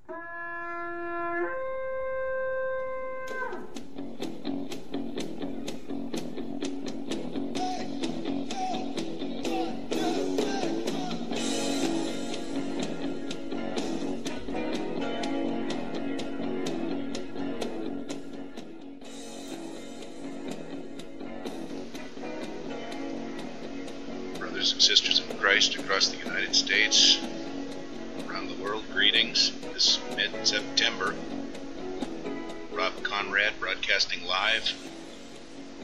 Brothers and sisters in Christ across the United States, around the world, greetings. This mid-September, Rob Conrad broadcasting live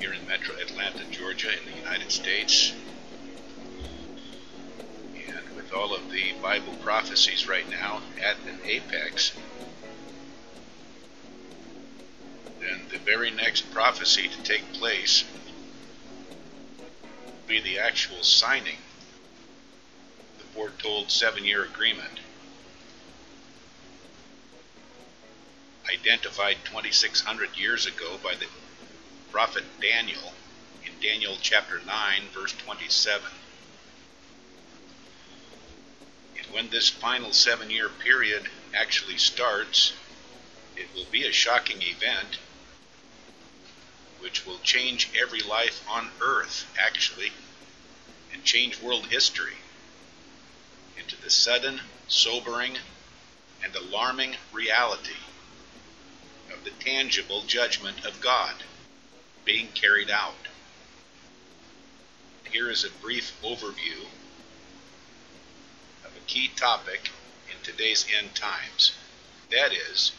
here in Metro Atlanta, Georgia in the United States. And with all of the Bible prophecies right now at an apex, then the very next prophecy to take place be the actual signing of the foretold 7-year agreement, identified 2,600 years ago by the prophet Daniel in Daniel chapter 9 verse 27. And when this final 7-year period actually starts, it will be a shocking event which will change every life on earth, actually, and change world history into the sudden, sobering, and alarming reality of the tangible judgment of God being carried out. Here is a brief overview of a key topic in today's end times. That is,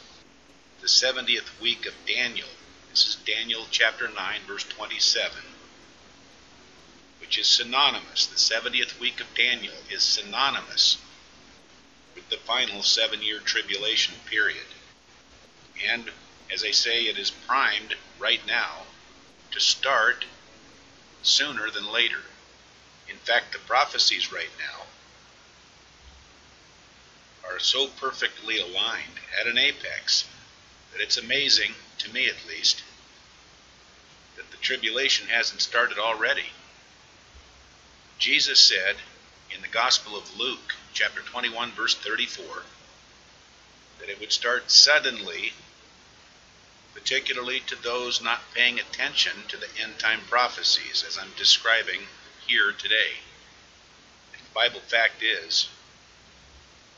the 70th week of Daniel. This is Daniel chapter 9, verse 27, which is synonymous. The 70th week of Daniel is synonymous with the final 7-year tribulation period. And, as I say, it is primed right now to start sooner than later. In fact, the prophecies right now are so perfectly aligned at an apex that it's amazing, to me at least, that the tribulation hasn't started already. Jesus said in the Gospel of Luke, chapter 21, verse 34, that it would start suddenly, particularly to those not paying attention to the end-time prophecies, as I'm describing here today. And the Bible fact is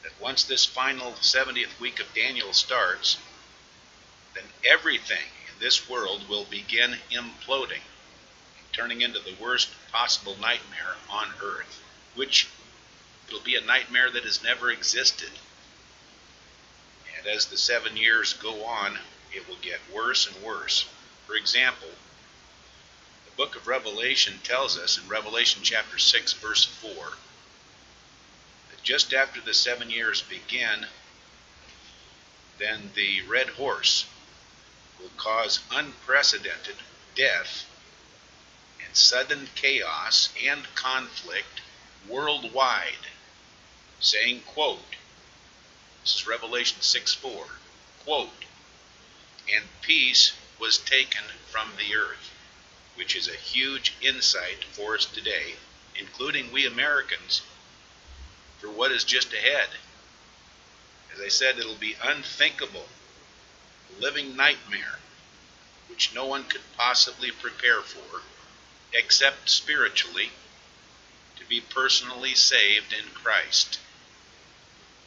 that once this final 70th week of Daniel starts, then everything in this world will begin imploding, turning into the worst possible nightmare on earth, which it'll be a nightmare that has never existed. And as the 7 years go on, it will get worse and worse. For example, the book of Revelation tells us in Revelation chapter 6, verse 4, that just after the 7 years begin, then the red horse will cause unprecedented death and sudden chaos and conflict worldwide, saying, quote, this is Revelation 6:4, quote, and peace was taken from the earth, which is a huge insight for us today, including we Americans, for what is just ahead. As I said, it'll be unthinkable, a living nightmare, which no one could possibly prepare for, except spiritually, to be personally saved in Christ.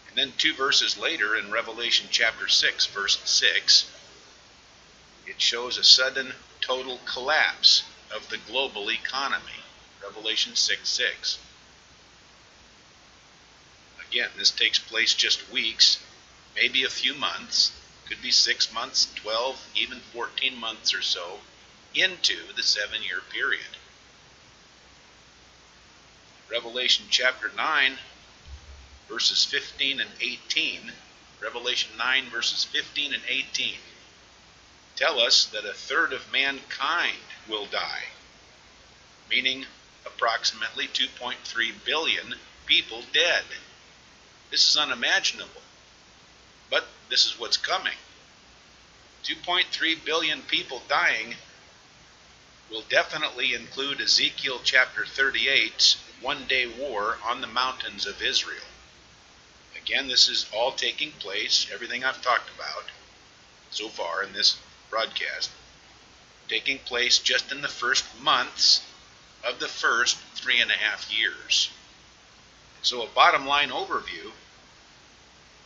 And then 2 verses later in Revelation chapter 6, verse 6, it shows a sudden total collapse of the global economy. Revelation 6:6. Again, this takes place just weeks, maybe a few months, could be 6 months, 12, even 14 months or so, into the 7-year period. Revelation chapter 9, verses 15 and 18, Revelation 9, verses 15 and 18, tell us that a third of mankind will die, meaning approximately 2.3 billion people dead. This is unimaginable, but this is what's coming. 2.3 billion people dying will definitely include Ezekiel chapter 38's one-day war on the mountains of Israel. Again, this is all taking place, everything I've talked about so far in this broadcast, taking place just in the first months of the first 3.5 years. So a bottom line overview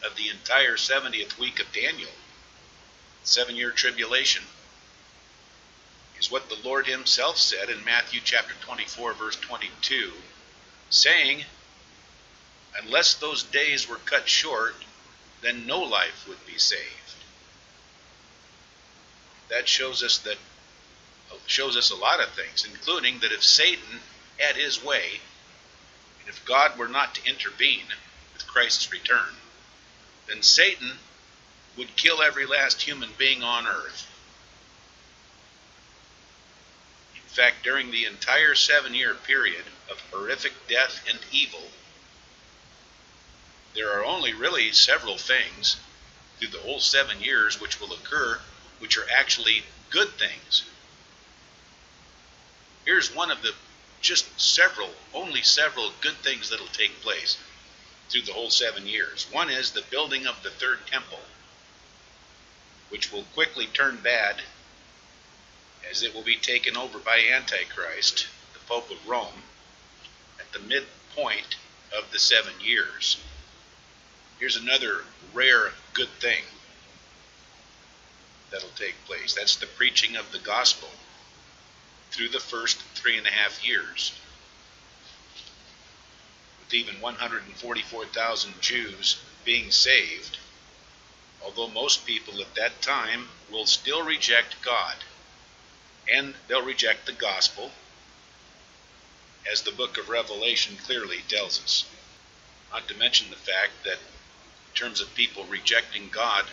of the entire 70th week of Daniel, 7-year tribulation, is what the Lord himself said in Matthew chapter 24, verse 22, saying, unless those days were cut short, then no life would be saved. That shows us a lot of things, including that if Satan had his way, and if God were not to intervene with Christ's return, then Satan would kill every last human being on earth. In fact, during the entire 7-year period of horrific death and evil, there are only really several things through the whole 7 years which will occur, which are actually good things. Here's one of the only several good things that will take place through the whole 7 years. One is the building of the third temple, which will quickly turn bad as it will be taken over by Antichrist, the Pope of Rome, at the midpoint of the 7 years. Here's another rare good thing that'll take place. That's the preaching of the gospel through the first 3.5 years, with even 144,000 Jews being saved, although most people at that time will still reject God, and they'll reject the gospel, as the book of Revelation clearly tells us. Not to mention the fact that in terms of people rejecting God,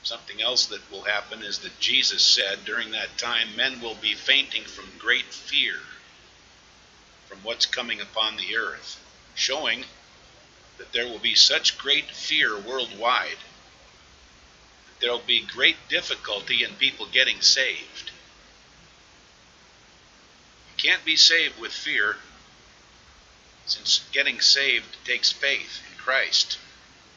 something else that will happen is that Jesus said during that time, men will be fainting from great fear from what's coming upon the earth, showing that there will be such great fear worldwide that there will be great difficulty in people getting saved. You can't be saved with fear, since getting saved takes faith in Christ.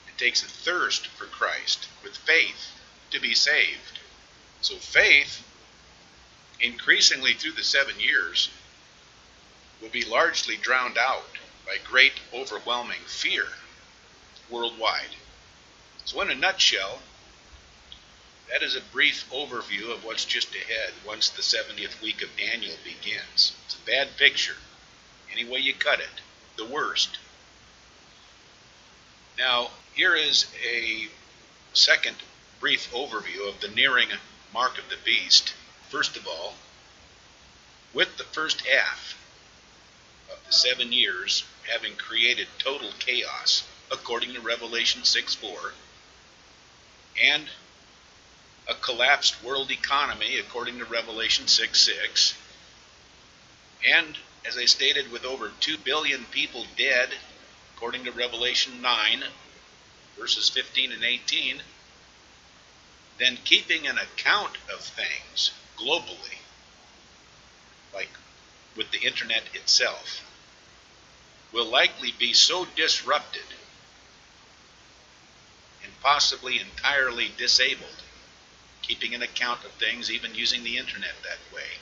It takes a thirst for Christ with faith to be saved. So faith, increasingly through the 7 years, will be largely drowned out by great overwhelming fear worldwide. So in a nutshell, that is a brief overview of what's just ahead once the 70th week of Daniel begins. It's a bad picture. Any way you cut it, the worst. Now, here is a second brief overview of the nearing mark of the beast. First of all, with the first half of the 7 years having created total chaos, according to Revelation 6:4, and a collapsed world economy, according to Revelation 6:6, and, as I stated, with over 2 billion people dead, according to Revelation 9, verses 15 and 18, then keeping an account of things globally, like with the internet itself, will likely be so disrupted and possibly entirely disabled, keeping an account of things, even using the internet that way,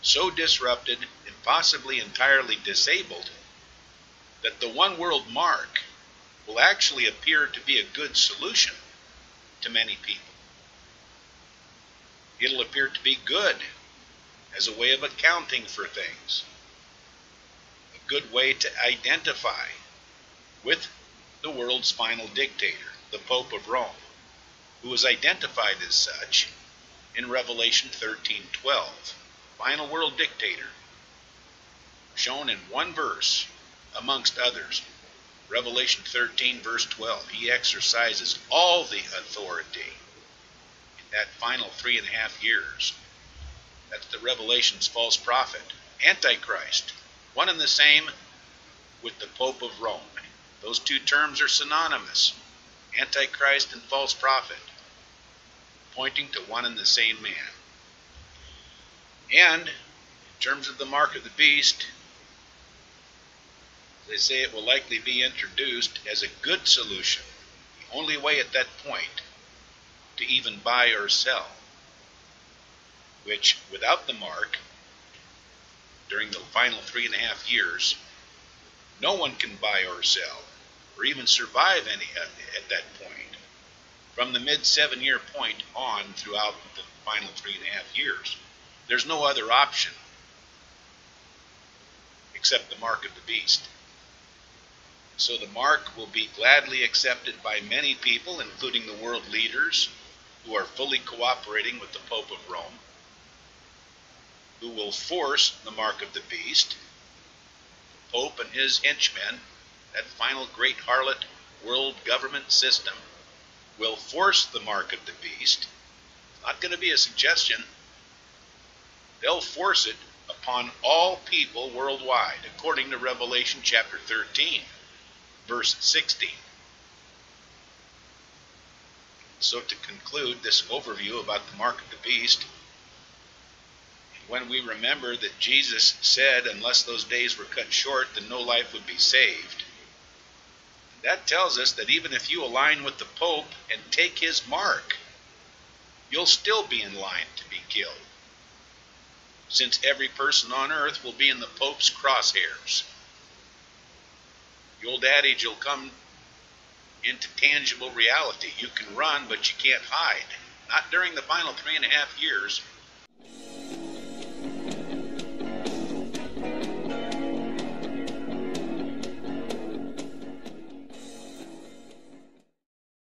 so disrupted and possibly entirely disabled that the one world mark will actually appear to be a good solution to many people. It'll appear to be good as a way of accounting for things, a good way to identify with the world's final dictator, the Pope of Rome, who is identified as such in Revelation 13:12, final world dictator, shown in one verse amongst others. Revelation 13 verse 12, he exercises all the authority in that final 3.5 years. That's the Revelation's false prophet, Antichrist, one and the same with the Pope of Rome. Those two terms are synonymous, Antichrist and false prophet, pointing to one and the same man. And in terms of the mark of the beast, They say it will likely be introduced as a good solution, the only way at that point to even buy or sell, which without the mark, during the final 3.5 years, no one can buy or sell, or even survive any at that point, from the mid 7-year point on throughout the final 3.5 years. There's no other option except the mark of the beast. So the mark will be gladly accepted by many people, including the world leaders who are fully cooperating with the Pope of Rome, who will force the mark of the beast. The Pope and his henchmen, that final great harlot world government system, will force the mark of the beast. It's not going to be a suggestion. They'll force it upon all people worldwide, according to Revelation chapter 13, verse 16. So to conclude this overview about the mark of the beast, when we remember that Jesus said unless those days were cut short, then no life would be saved, that tells us that even if you align with the Pope and take his mark, you'll still be in line to be killed, since every person on earth will be in the Pope's crosshairs. The old adage will come into tangible reality. You can run, but you can't hide. Not during the final 3.5 years.